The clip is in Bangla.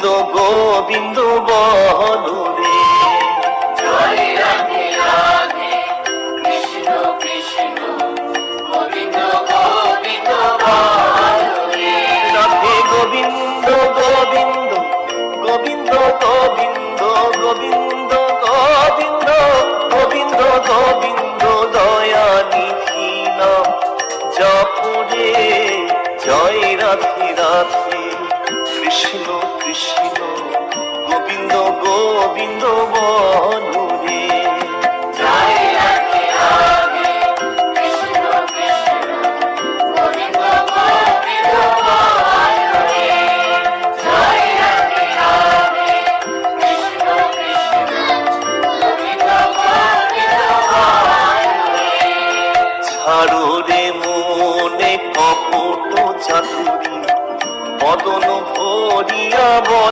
গোবিন্দ গোবিন্দ বলো রে। জয় রাধে রাধে কৃষ্ণ কৃষ্ণ গোবিন্দ গোবিন্দ বলো রে। রাধে গোবিন্দ গোবিন্দ গোবিন্দ গোবিন্দ গোবিন্দ গোবিন্দ গোবিন্দ গোবিন্দ দয়া নিধি নাম জপরে। জয় রাধে রাধে কৃষ্ণ কৃষ্ণ গোবিন্দ গোবিন্দ বলো